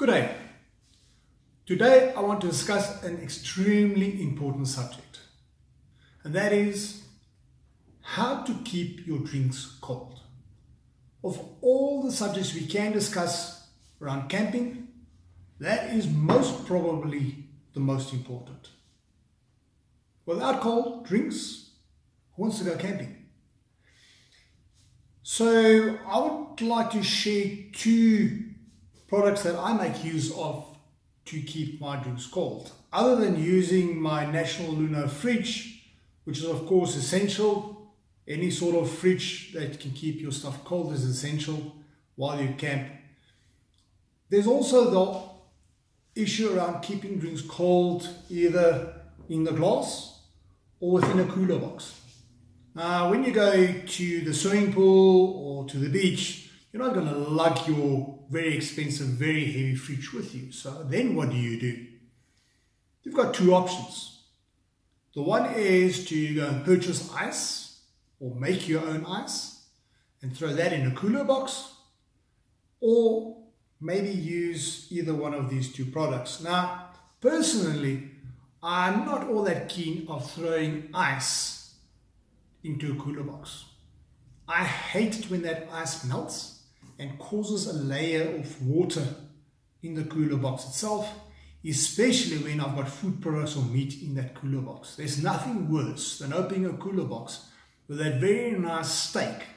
Good day. Today I want to discuss an extremely important subject, and that is how to keep your drinks cold. Of all the subjects we can discuss around camping, that is most probably the most important. Without cold drinks, who wants to go camping? So I would like to share two products that I make use of to keep my drinks cold. Other than using my National Lunar fridge, which is of course essential. Any sort of fridge that can keep your stuff cold is essential while you camp. There's also the issue around keeping drinks cold either in the glass or within a cooler box. Now, when you go to the swimming pool or to the beach, you're not going to lug your very expensive, very heavy fridge with you. So then what do? You've got two options. The one is to go and purchase ice or make your own ice and throw that in a cooler box, or maybe use either one of these two products. Now, personally, I'm not all that keen of throwing ice into a cooler box. I hate it when that ice melts and causes a layer of water in the cooler box itself, especially when I've got food products or meat in that cooler box. There's nothing worse than opening a cooler box with that very nice steak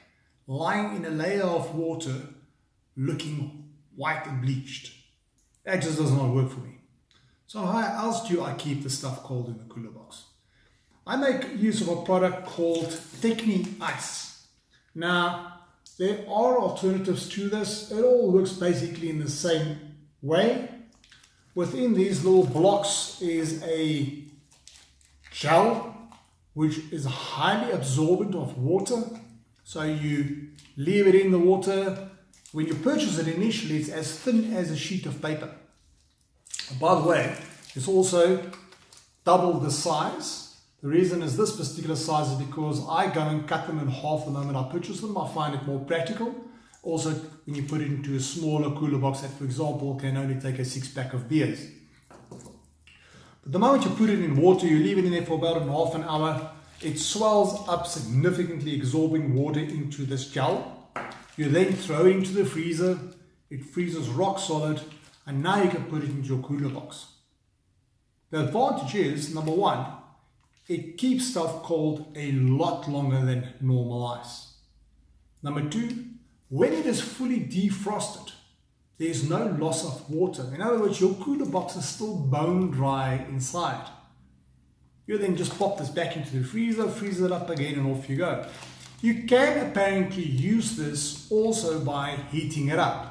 lying in a layer of water looking white and bleached. That just does not work for me. So how else do I keep the stuff cold in the cooler box? I make use of a product called Techni-Ice. Now, there are alternatives to this. It all works basically in the same way. Within these little blocks is a gel which is highly absorbent of water. So you leave it in the water. When you purchase it initially, it's as thin as a sheet of paper. By the way, it's also double the size. The reason is this particular size is because I go and cut them in half the moment I purchase them. I find it more practical. Also, when you put it into a smaller cooler box that, for example, can only take a 6-pack of beers. But the moment you put it in water, you leave it in there for about half an hour, it swells up significantly, absorbing water into this gel. You then throw it into the freezer. It freezes rock solid, and now you can put it into your cooler box. The advantage is, number one, it keeps stuff cold a lot longer than normal ice. Number two, when it is fully defrosted, there's no loss of water. In other words, your cooler box is still bone dry inside. You then just pop this back into the freezer, freeze it up again, and off you go. You can apparently use this also by heating it up.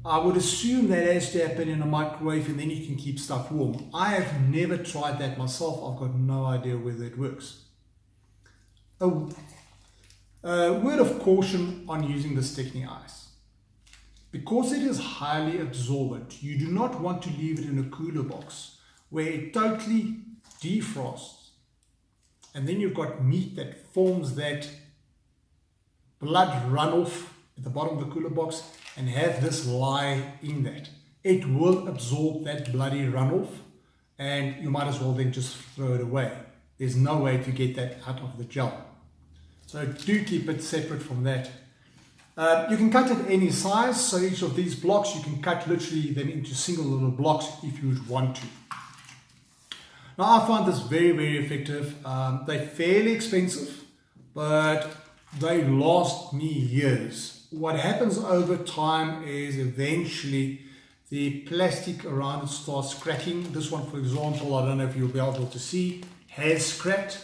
I would assume that has to happen in a microwave and then you can keep stuff warm. I have never tried that myself. I've got no idea whether it works. A word of caution on using this Techni-Ice. Because it is highly absorbent, you do not want to leave it in a cooler box where it totally defrosts. And then you've got meat that forms that blood runoff at the bottom of the cooler box and have this lie in that. It will absorb that bloody runoff and you might as well then just throw it away. There's no way to get that out of the gel. So do keep it separate from that. You can cut it any size, so each of these blocks you can cut literally them into single little blocks if you would want to. Now I find this very, very effective. They're fairly expensive, but they last me years. What happens over time is eventually the plastic around it starts cracking. This one, for example, I don't know if you'll be able to see, has cracked.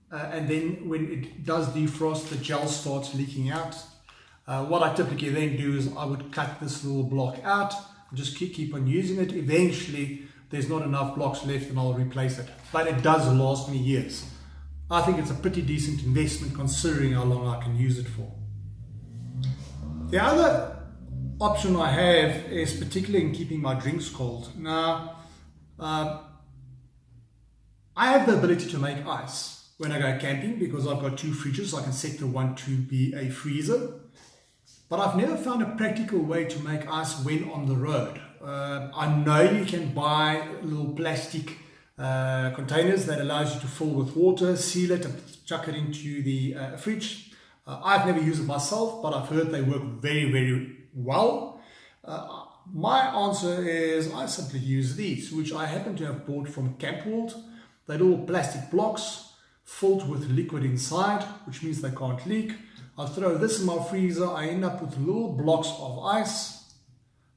And then when it does defrost, the gel starts leaking out. What I typically then do is I would cut this little block out and just keep on using it. Eventually, there's not enough blocks left and I'll replace it. But it does last me years. I think it's a pretty decent investment considering how long I can use it for. The other option I have is particularly in keeping my drinks cold. Now, I have the ability to make ice when I go camping because I've got two fridges. I can set the one to be a freezer. But I've never found a practical way to make ice when on the road. I know you can buy little plastic containers that allows you to fill with water, seal it and chuck it into the fridge. I've never used it myself, but I've heard they work very, very well. My answer is I simply use these, which I happen to have bought from Camp World. They're little plastic blocks filled with liquid inside, which means they can't leak. I throw this in my freezer. I end up with little blocks of ice,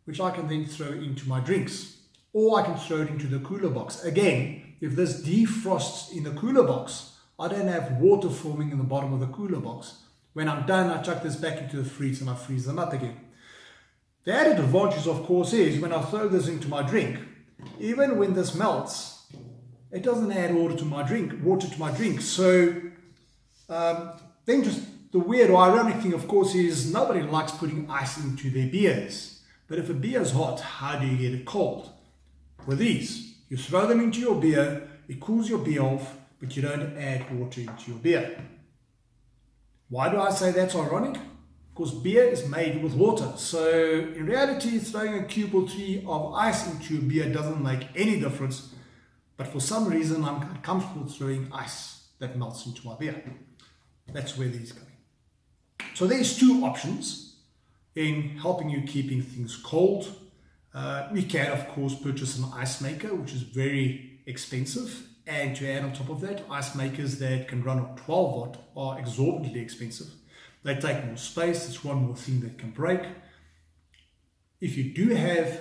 which I can then throw into my drinks. Or I can throw it into the cooler box. Again, if this defrosts in the cooler box, I don't have water forming in the bottom of the cooler box. When I'm done, I chuck this back into the freezer and I freeze them up again. The added advantage, of course, is when I throw this into my drink, even when this melts, it doesn't add water to my drink. So then just the weird or ironic thing, of course, is nobody likes putting ice into their beers. But if a beer is hot, how do you get it cold? With these, you throw them into your beer, it cools your beer off, but you don't add water into your beer. Why do I say that's ironic? Because beer is made with water. So in reality, throwing a cube or three of ice into your beer doesn't make any difference. But for some reason, I'm comfortable throwing ice that melts into my beer. That's where these come in. So there's two options in helping you keeping things cold. You can, of course, purchase an ice maker, which is very expensive. And to add on top of that, ice makers that can run on 12 watt are exorbitantly expensive. They take more space. It's one more thing that can break. If you do have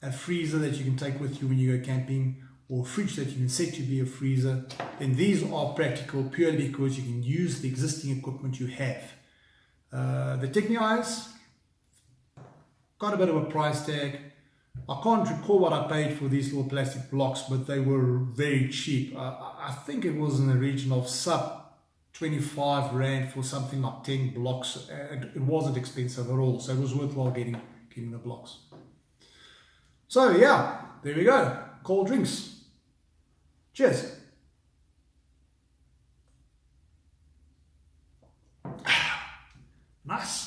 a freezer that you can take with you when you go camping, or a fridge that you can set to be a freezer, then these are practical purely because you can use the existing equipment you have. The Techni-Ice got a bit of a price tag. I can't recall what I paid for these little plastic blocks, but they were very cheap. I think it was in the region of sub 25 Rand for something like 10 blocks. It wasn't expensive at all, so it was worthwhile getting the blocks. So yeah, there we go. Cold drinks. Cheers. Nice.